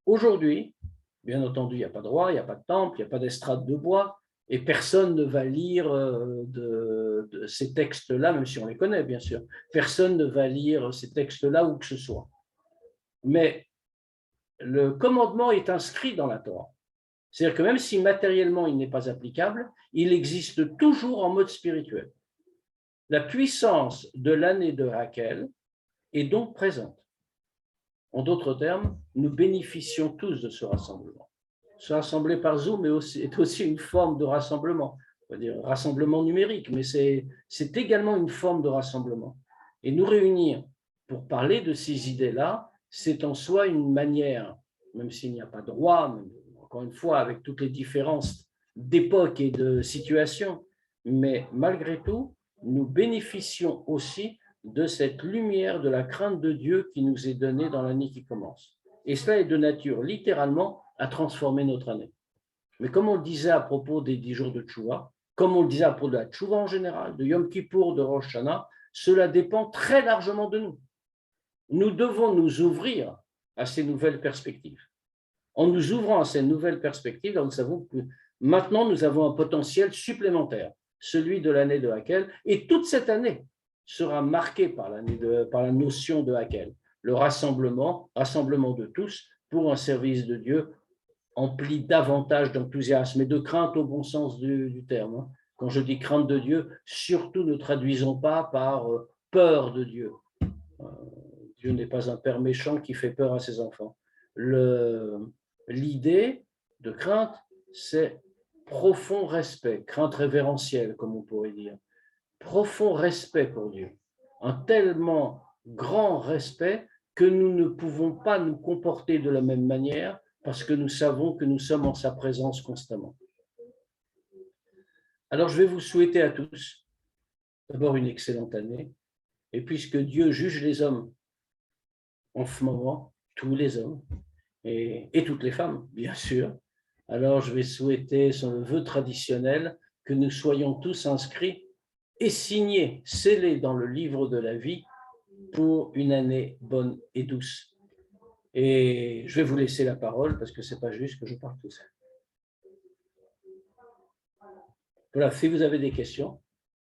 Aujourd'hui, bien entendu, il n'y a pas de roi, il n'y a pas de temple, il n'y a pas d'estrade de bois, et personne ne va lire de ces textes-là, même si on les connaît, bien sûr. Personne ne va lire ces textes-là où que ce soit. Mais le commandement est inscrit dans la Torah. C'est-à-dire que même si matériellement il n'est pas applicable, il existe toujours en mode spirituel. La puissance de l'année de Hakel est donc présente. En d'autres termes, nous bénéficions tous de ce rassemblement. Se rassembler par Zoom est aussi une forme de rassemblement, on va dire rassemblement numérique, mais c'est également une forme de rassemblement. Et nous réunir pour parler de ces idées-là, c'est en soi une manière, même s'il n'y a pas de roi, même, encore une fois, avec toutes les différences d'époque et de situation, mais malgré tout, nous bénéficions aussi de cette lumière de la crainte de Dieu qui nous est donnée dans l'année qui commence. Et cela est de nature, littéralement, à transformer notre année. Mais comme on le disait à propos des 10 jours de Tchouva, comme on le disait à propos de la Tchouva en général, de Yom Kippour, de Rosh Hashanah, cela dépend très largement de nous. Nous devons nous ouvrir à ces nouvelles perspectives. En nous ouvrant à ces nouvelles perspectives, nous savons que maintenant nous avons un potentiel supplémentaire, celui de l'année de Hakel, et toute cette année sera marquée par la notion de Hakel, le rassemblement de tous pour un service de Dieu empli davantage d'enthousiasme et de crainte au bon sens du terme, Quand je dis crainte de Dieu, surtout ne traduisons pas par peur de Dieu. Dieu n'est pas un père méchant qui fait peur à ses enfants. L'idée de crainte, c'est profond respect, crainte révérentielle, comme on pourrait dire. Profond respect pour Dieu. Un tellement grand respect que nous ne pouvons pas nous comporter de la même manière parce que nous savons que nous sommes en sa présence constamment. Alors, je vais vous souhaiter à tous d'abord une excellente année. Et puisque Dieu juge les hommes en ce moment, tous les hommes et toutes les femmes, bien sûr, alors je vais souhaiter son vœu traditionnel que nous soyons tous inscrits et signés, scellés dans le livre de la vie pour une année bonne et douce. Et je vais vous laisser la parole parce que ce n'est pas juste que je parle tout seul. Voilà, si vous avez des questions,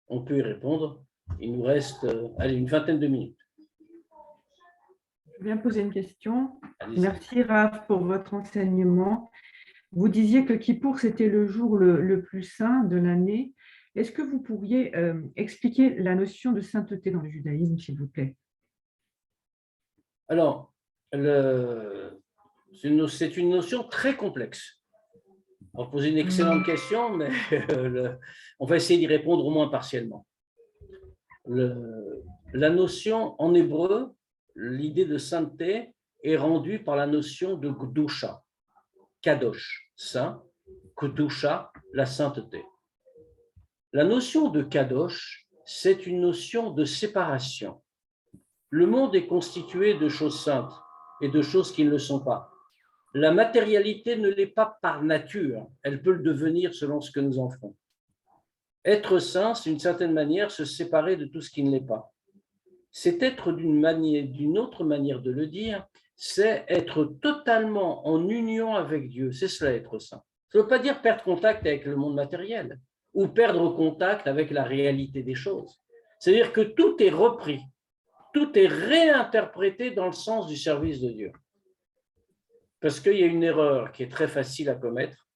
on peut y répondre. Il nous reste une vingtaine de minutes. Je viens poser une question. Merci Raph pour votre enseignement. Vous disiez que Kippour, c'était le jour le plus saint de l'année. Est-ce que vous pourriez expliquer la notion de sainteté dans le judaïsme, s'il vous plaît? Alors, c'est une notion très complexe. On va poser une excellente question, mais on va essayer d'y répondre au moins partiellement. La notion en hébreu, l'idée de sainteté est rendue par la notion de Gdusha, Kadosh, saint, Gdusha, la sainteté. La notion de Kadosh, c'est une notion de séparation. Le monde est constitué de choses saintes et de choses qui ne le sont pas. La matérialité ne l'est pas par nature, elle peut le devenir selon ce que nous en ferons. Être saint, c'est d'une certaine manière se séparer de tout ce qui ne l'est pas. C'est être d'une autre manière de le dire, c'est être totalement en union avec Dieu, c'est cela être saint. Ça ne veut pas dire perdre contact avec le monde matériel ou perdre contact avec la réalité des choses. C'est-à-dire que tout est repris, tout est réinterprété dans le sens du service de Dieu. Parce qu'il y a une erreur qui est très facile à commettre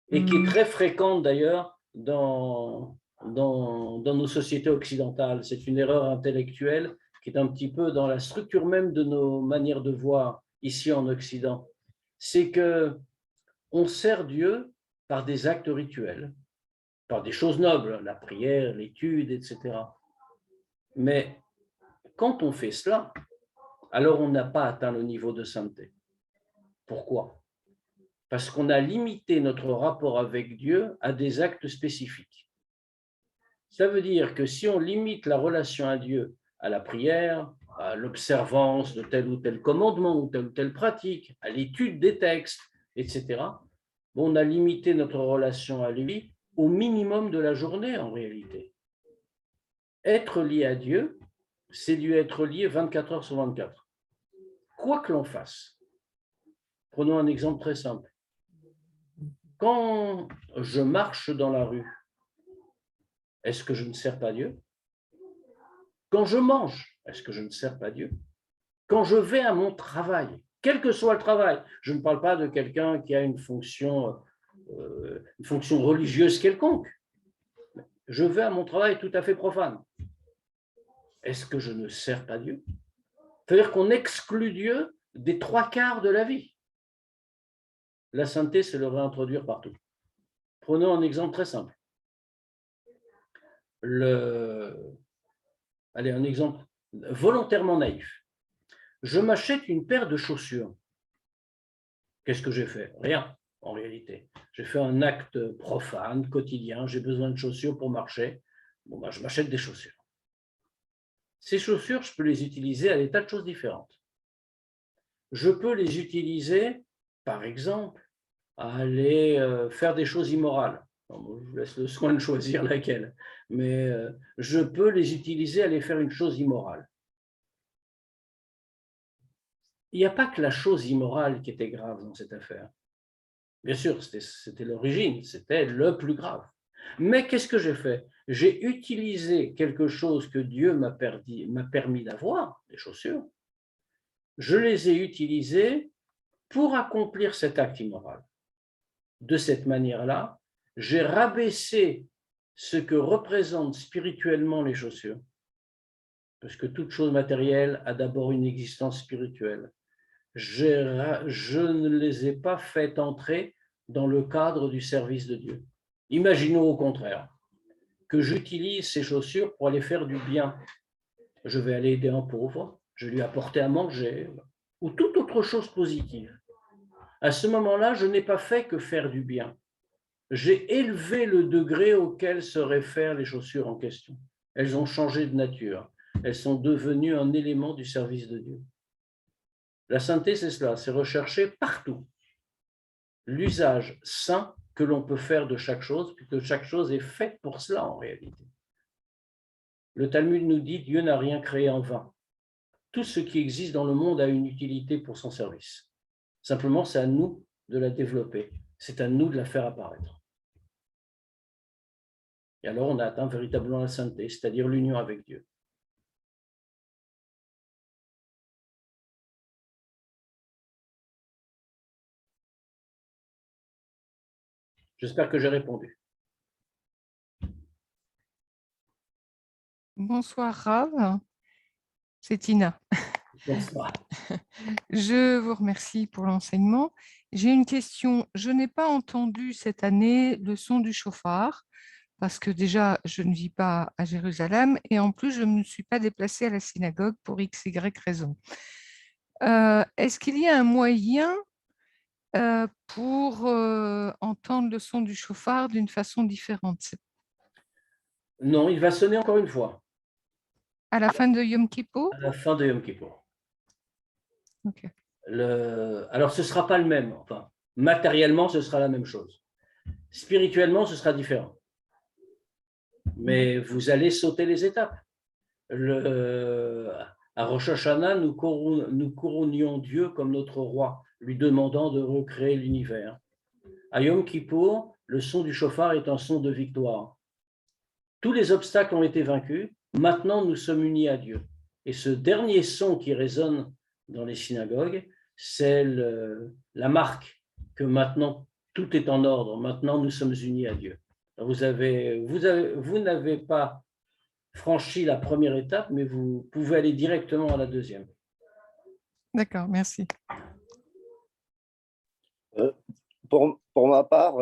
et qui est très fréquente d'ailleurs dans nos sociétés occidentales. C'est une erreur intellectuelle qui est un petit peu dans la structure même de nos manières de voir ici en Occident. C'est qu'on sert Dieu par des actes rituels, par des choses nobles, la prière, l'étude, etc. Mais quand on fait cela, alors on n'a pas atteint le niveau de sainteté. Pourquoi? Parce qu'on a limité notre rapport avec Dieu à des actes spécifiques. Ça veut dire que si on limite la relation à Dieu à la prière, à l'observance de tel ou tel commandement ou telle pratique, à l'étude des textes, etc., on a limité notre relation à lui au minimum de la journée en réalité. Être lié à Dieu, c'est lui être lié 24 heures sur 24. Quoi que l'on fasse. Prenons un exemple très simple. Quand je marche dans la rue, est-ce que je ne sers pas Dieu? Quand je mange, est-ce que je ne sers pas Dieu? Quand je vais à mon travail, quel que soit le travail, je ne parle pas de quelqu'un qui a une fonction religieuse quelconque. Je vais à mon travail tout à fait profane. Est-ce que je ne sers pas Dieu? C'est-à-dire qu'on exclut Dieu des 3/4 de la vie. La sainteté, c'est le réintroduire partout. Prenons un exemple très simple. Allez, un exemple volontairement naïf. Je m'achète une paire de chaussures. Qu'est-ce que j'ai fait? Rien, en réalité. J'ai fait un acte profane, quotidien. J'ai besoin de chaussures pour marcher. Bon, ben, je m'achète des chaussures. Ces chaussures, je peux les utiliser à des tas de choses différentes. Je peux les utiliser, par exemple, à aller faire des choses immorales. Je vous laisse le soin de choisir laquelle. Mais je peux les utiliser à aller faire une chose immorale. Il n'y a pas que la chose immorale qui était grave dans cette affaire. Bien sûr, c'était l'origine, c'était le plus grave. Mais qu'est-ce que j'ai fait? J'ai utilisé quelque chose que Dieu m'a permis d'avoir, les chaussures. Je les ai utilisées pour accomplir cet acte immoral. De cette manière-là, j'ai rabaissé ce que représentent spirituellement les chaussures, parce que toute chose matérielle a d'abord une existence spirituelle. Je ne les ai pas fait entrer dans le cadre du service de Dieu. Imaginons au contraire que j'utilise ces chaussures pour aller faire du bien. Je vais aller aider un pauvre, je vais lui apporter à manger, ou toute autre chose positive. À ce moment-là, je n'ai pas fait que faire du bien. J'ai élevé le degré auquel se réfèrent les chaussures en question. Elles ont changé de nature. Elles sont devenues un élément du service de Dieu. La sainteté, c'est cela, c'est rechercher partout l'usage saint que l'on peut faire de chaque chose, puisque chaque chose est faite pour cela en réalité. Le Talmud nous dit « Dieu n'a rien créé en vain ». Tout ce qui existe dans le monde a une utilité pour son service. Simplement, c'est à nous de la développer. C'est à nous de la faire apparaître. Et alors, on a atteint véritablement la sainteté, c'est-à-dire l'union avec Dieu. J'espère que j'ai répondu. Bonsoir Rav, c'est Tina. Bonsoir. Je vous remercie pour l'enseignement. J'ai une question. Je n'ai pas entendu cette année le son du chauffard parce que déjà, je ne vis pas à Jérusalem et en plus, je ne me suis pas déplacée à la synagogue pour X, Y raison. Est-ce qu'il y a un moyen pour entendre le son du chauffard d'une façon différente? Non, il va sonner encore une fois. À la fin de Yom Kippour? À la fin de Yom Kippour. Ok. Alors, ce ne sera pas le même. Enfin, matériellement, ce sera la même chose. Spirituellement, ce sera différent. Mais vous allez sauter les étapes. À Rosh Hashanah, nous couronnions Dieu comme notre roi, lui demandant de recréer l'univers. À Yom Kippour, le son du chauffard est un son de victoire. Tous les obstacles ont été vaincus. Maintenant, nous sommes unis à Dieu. Et ce dernier son qui résonne dans les synagogues, c'est la marque que maintenant, tout est en ordre. Maintenant, nous sommes unis à Dieu. Vous n'avez pas franchi la première étape, mais vous pouvez aller directement à la deuxième. D'accord, merci. Pour ma part,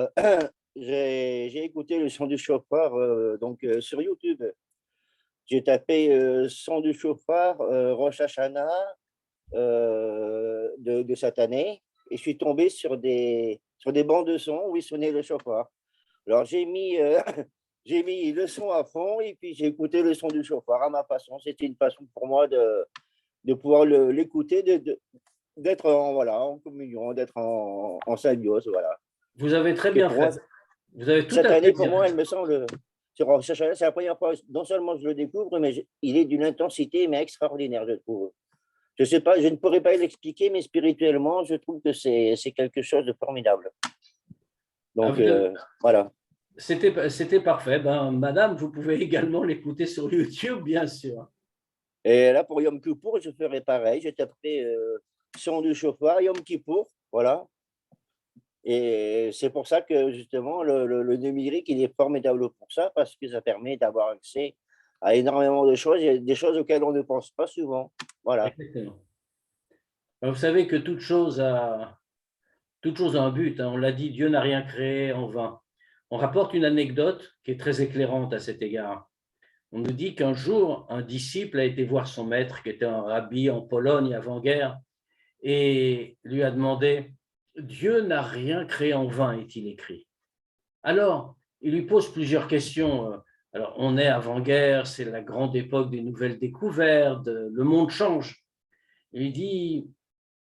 j'ai écouté le son du chauffard sur YouTube. J'ai tapé son du chauffard Rosh Hashanah de cette année et je suis tombé sur des bandes de son où il sonnait le chauffard. Alors j'ai mis le son à fond et puis j'ai écouté le son du chauffard à ma façon. C'était une façon pour moi de pouvoir l'écouter, d'être en communion, d'être en symbiose. Voilà. Vous avez très bien fait. Vous avez tout cette à année, fait pour bien moi, fait. elle me semble, c'est la première fois, non seulement je le découvre, mais il est d'une intensité mais extraordinaire, je trouve. Je sais pas, je ne pourrais pas l'expliquer, mais spirituellement, je trouve que c'est quelque chose de formidable. Donc, voilà. C'était parfait. Madame, vous pouvez également l'écouter sur YouTube, bien sûr. Et là, pour Yom Kippour, je ferai pareil. Je taperai son du chauffard, Yom Kippour, voilà. Et c'est pour ça que, justement, le numérique, il est formidable pour ça, parce que ça permet d'avoir accès à énormément de choses, et des choses auxquelles on ne pense pas souvent. Voilà. Exactement. Alors, vous savez que toute chose a un but. On l'a dit, Dieu n'a rien créé en vain. On rapporte une anecdote qui est très éclairante à cet égard. On nous dit qu'un jour, un disciple a été voir son maître, qui était un rabbi en Pologne avant-guerre, et lui a demandé « Dieu n'a rien créé en vain », est-il écrit. Alors, il lui pose plusieurs questions. Alors, on est avant-guerre, c'est la grande époque des nouvelles découvertes, le monde change. Il dit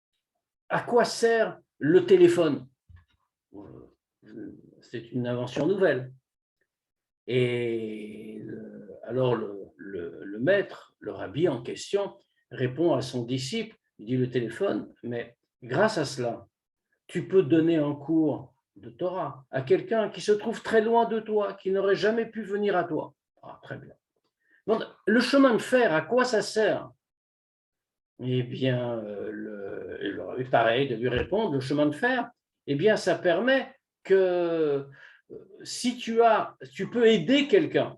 « À quoi sert le téléphone ?» C'est une invention nouvelle. Et alors le maître, le rabbi en question, répond à son disciple, il dit le téléphone, mais grâce à cela, tu peux donner un cours de Torah à quelqu'un qui se trouve très loin de toi, qui n'aurait jamais pu venir à toi. Ah, très bien. Donc, le chemin de fer, à quoi ça sert? Eh bien, pareil, de lui répondre, le chemin de fer, eh bien, ça permet que si tu peux aider quelqu'un,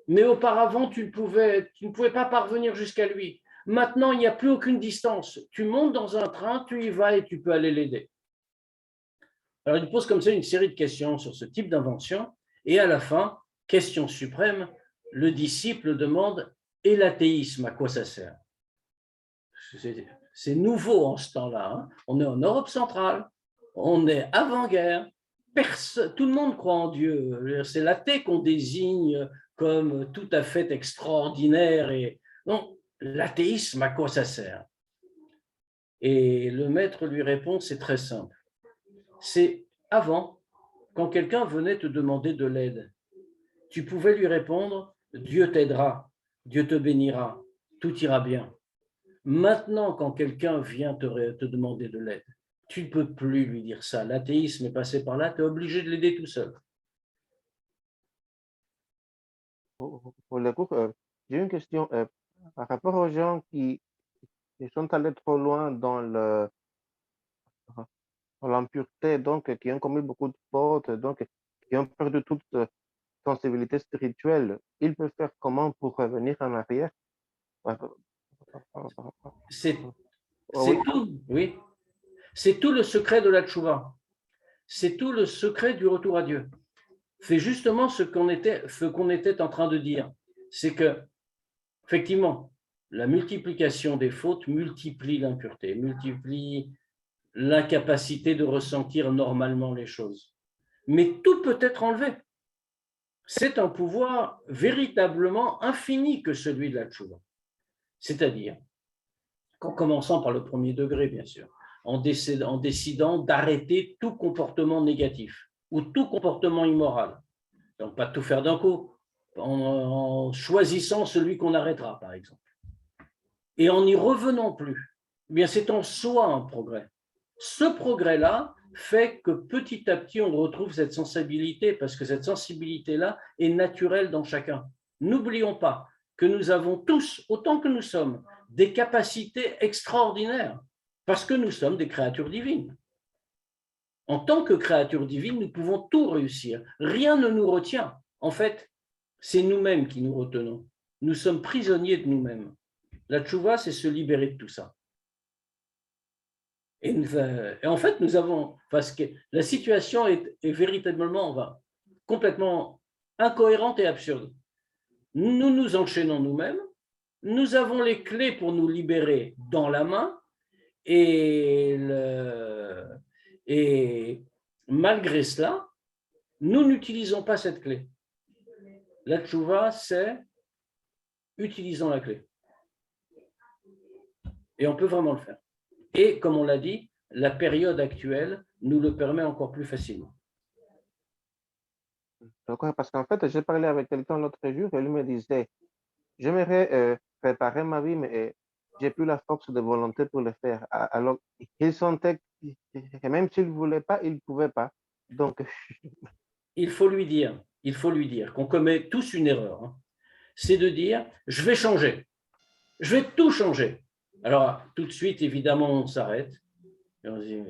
mais auparavant, tu ne pouvais pas parvenir jusqu'à lui. Maintenant, il n'y a plus aucune distance. Tu montes dans un train, tu y vas et tu peux aller l'aider. Alors, il pose comme ça une série de questions sur ce type d'invention. Et à la fin, question suprême, le disciple demande « Et l'athéisme, à quoi ça sert ?» C'est nouveau en ce temps-là. Hein. On est en Europe centrale, on est avant-guerre. Tout le monde croit en Dieu. C'est l'athée qu'on désigne comme tout à fait extraordinaire. Et non, l'athéisme, à quoi ça sert? Et le maître lui répond, c'est très simple. C'est avant, quand quelqu'un venait te demander de l'aide, tu pouvais lui répondre, Dieu t'aidera, Dieu te bénira, tout ira bien. Maintenant, quand quelqu'un vient te demander de l'aide, tu ne peux plus lui dire ça. L'athéisme est passé par là, tu es obligé de l'aider tout seul. Pour le coup, j'ai une question par rapport aux gens qui sont allés trop loin dans l'impureté, donc qui ont commis beaucoup de fautes, donc qui ont perdu toute sensibilité spirituelle. Ils peuvent faire comment pour revenir en arrière? C'est tout, oui. C'est tout le secret de la tchouva. C'est tout le secret du retour à Dieu. C'est justement ce qu'on était en train de dire. C'est que, effectivement, la multiplication des fautes multiplie l'impureté, multiplie l'incapacité de ressentir normalement les choses. Mais tout peut être enlevé. C'est un pouvoir véritablement infini que celui de la tchouva. C'est-à-dire, en commençant par le premier degré, bien sûr, en décidant d'arrêter tout comportement négatif ou tout comportement immoral. Donc, pas tout faire d'un coup, en choisissant celui qu'on arrêtera, par exemple. Et en n'y revenant plus. Eh bien, c'est en soi un progrès. Ce progrès-là fait que petit à petit, on retrouve cette sensibilité, parce que cette sensibilité-là est naturelle dans chacun. N'oublions pas que nous avons tous, autant que nous sommes, des capacités extraordinaires, parce que nous sommes des créatures divines. En tant que créatures divines, nous pouvons tout réussir. Rien ne nous retient. En fait, c'est nous-mêmes qui nous retenons. Nous sommes prisonniers de nous-mêmes. La tchouva, c'est se libérer de tout ça. Et en fait, nous avons, parce que la situation est véritablement complètement incohérente et absurde. Nous nous enchaînons nous-mêmes, nous avons les clés pour nous libérer dans la main, et malgré cela, nous n'utilisons pas cette clé. La tchouva, c'est utilisons la clé. Et on peut vraiment le faire. Et comme on l'a dit, la période actuelle nous le permet encore plus facilement. D'accord, parce qu'en fait, j'ai parlé avec quelqu'un l'autre jour et lui me disait, j'aimerais préparer ma vie, mais j'ai plus la force de volonté pour le faire. Alors, il sentait que même s'il ne voulait pas, il ne pouvait pas. Donc, il faut lui dire qu'on commet tous une erreur. Hein. C'est de dire, je vais changer. Je vais tout changer. Alors, tout de suite, évidemment, on s'arrête. Et on se dit,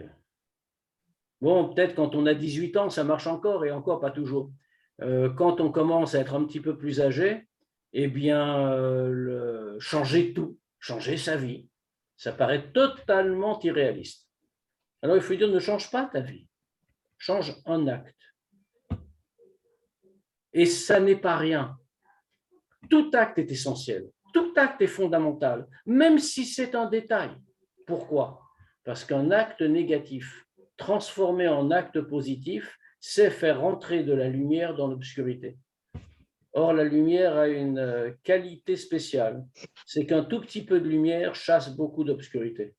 bon, peut-être quand on a 18 ans, ça marche encore, et encore pas toujours. Quand on commence à être un petit peu plus âgé, eh bien, changer tout, changer sa vie, ça paraît totalement irréaliste. Alors, il faut dire, ne change pas ta vie, change un acte. Et ça n'est pas rien. Tout acte est essentiel, tout acte est fondamental, même si c'est un détail. Pourquoi? Parce qu'un acte négatif transformé en acte positif, c'est faire rentrer de la lumière dans l'obscurité. Or, la lumière a une qualité spéciale, c'est qu'un tout petit peu de lumière chasse beaucoup d'obscurité.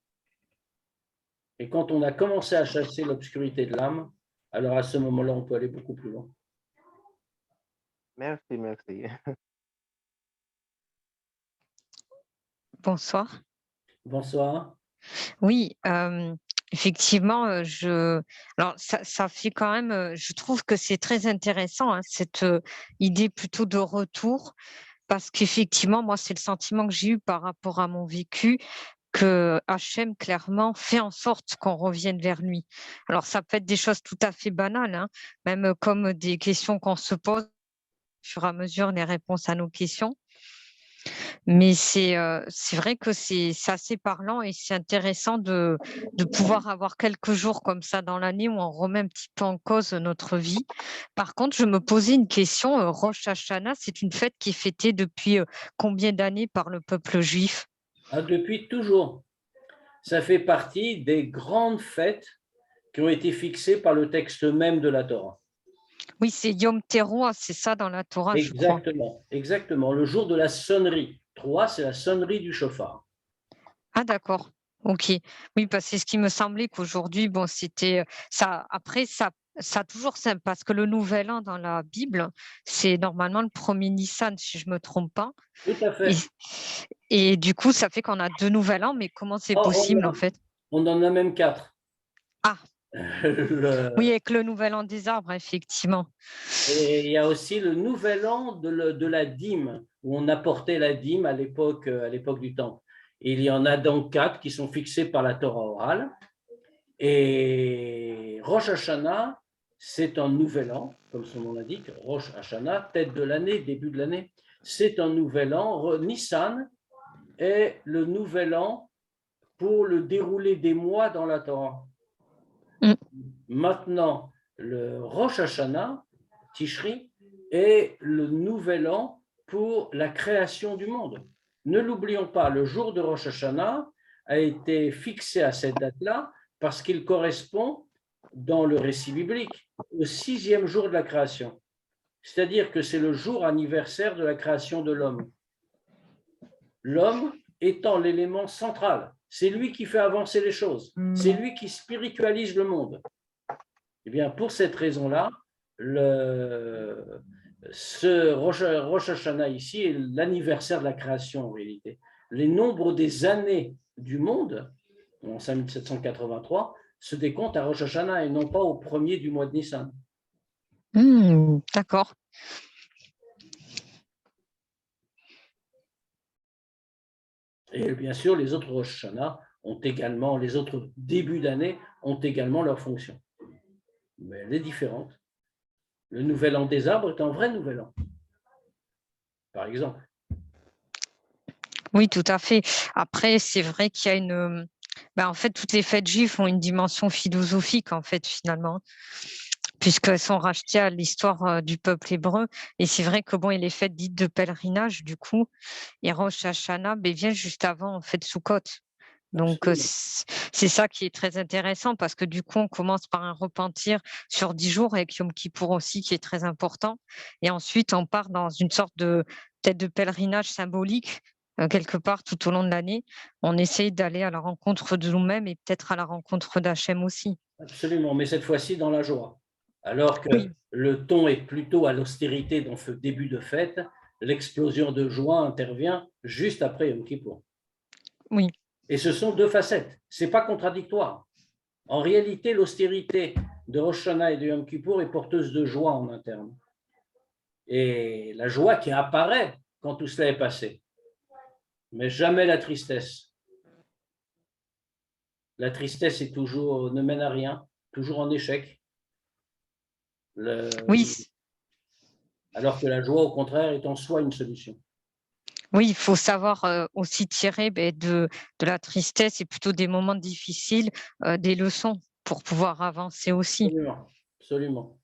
Et quand on a commencé à chasser l'obscurité de l'âme, alors à ce moment-là, on peut aller beaucoup plus loin. merci, merci. Bonsoir. Bonsoir. Oui, effectivement, alors ça fait quand même, je trouve que c'est très intéressant, hein, cette idée plutôt de retour, parce qu'effectivement, moi, c'est le sentiment que j'ai eu par rapport à mon vécu, que Hachem, clairement, fait en sorte qu'on revienne vers lui. Alors, ça peut être des choses tout à fait banales, hein, même comme des questions qu'on se pose au fur et à mesure, les réponses à nos questions. Mais c'est vrai que c'est assez parlant et c'est intéressant de pouvoir avoir quelques jours comme ça dans l'année où on remet un petit peu en cause notre vie. Par contre, je me posais une question. Rosh Hashanah, c'est une fête qui est fêtée depuis combien d'années par le peuple juif? Ah, depuis toujours. Ça fait partie des grandes fêtes qui ont été fixées par le texte même de la Torah. Oui, c'est Yom Teruah, c'est ça dans la Torah, je crois. Exactement, exactement. Le jour de la sonnerie. 3, c'est la sonnerie du chauffard. Ah, d'accord. Ok. Oui, parce que c'est ce qui me semblait qu'aujourd'hui, bon, c'était ça. Après, ça a toujours simple parce que le nouvel an dans la Bible, c'est normalement le premier Nissan, si je me trompe pas. Tout à Et, fait. et du coup, ça fait qu'on a 2 nouvel an, mais comment c'est Oh, possible en fait? on en a même 4. Ah, Le- oui, avec le nouvel an des arbres, effectivement. Et il y a aussi le nouvel an de la dîme, où on apportait la dîme à l'époque du temple. Il y en a donc 4 qui sont fixés par la Torah orale. Et Rosh Hashanah, c'est un nouvel an, comme son nom l'indique. Rosh Hashanah, tête de l'année, début de l'année. C'est un nouvel an. Nissan est le nouvel an pour le déroulé des mois dans la Torah. Mm. Maintenant, le Rosh Hashanah, Tishri, est le nouvel an pour la création du monde. Ne l'oublions pas, le jour de Rosh Hashanah a été fixé à cette date-là parce qu'il correspond, dans le récit biblique, au 6e jour de la création. C'est-à-dire que c'est le jour anniversaire de la création de l'homme. L'homme étant l'élément central. C'est lui qui fait avancer les choses. C'est lui qui spiritualise le monde. Eh bien, pour cette raison-là, ce Rosh Hashanah ici est l'anniversaire de la création en réalité. Les nombres des années du monde, en 5783, se décomptent à Rosh Hashanah et non pas au premier du mois de Nissan. D'accord. Et bien sûr, les autres Rosh Hashanah ont également, les autres débuts d'année ont également leur fonction. Mais elle est différente. Le nouvel an des arbres est un vrai nouvel an, par exemple. Oui, tout à fait. Après, c'est vrai qu'il y a en fait, toutes les fêtes juives ont une dimension philosophique, en fait, finalement, puisqu'elles sont rachetées à l'histoire du peuple hébreu. Et c'est vrai que bon, il y a les fêtes dites de pèlerinage, du coup, et Rosh Hashanah vient juste avant, en fait, Sukkot. Donc, c'est ça qui est très intéressant parce que du coup, on commence par un repentir sur 10 jours avec Yom Kippour aussi, qui est très important. Et ensuite, on part dans une sorte peut-être de pèlerinage symbolique quelque part tout au long de l'année. On essaye d'aller à la rencontre de nous-mêmes et peut-être à la rencontre d'Hachem aussi. Absolument, mais cette fois-ci dans la joie. Alors que Oui, le ton est plutôt à l'austérité dans ce début de fête, l'explosion de joie intervient juste après Yom Kippour. oui. Et ce sont 2 facettes. Ce n'est pas contradictoire. En réalité, l'austérité de Rosh Hashanah et de Yom Kippour est porteuse de joie en interne. Et la joie qui apparaît quand tout cela est passé, mais jamais la tristesse. La tristesse est toujours, ne mène à rien, toujours en échec. Oui, Alors que la joie, au contraire, est en soi une solution. oui, il faut savoir aussi tirer de la tristesse et plutôt des moments difficiles, des leçons pour pouvoir avancer aussi. Absolument, absolument.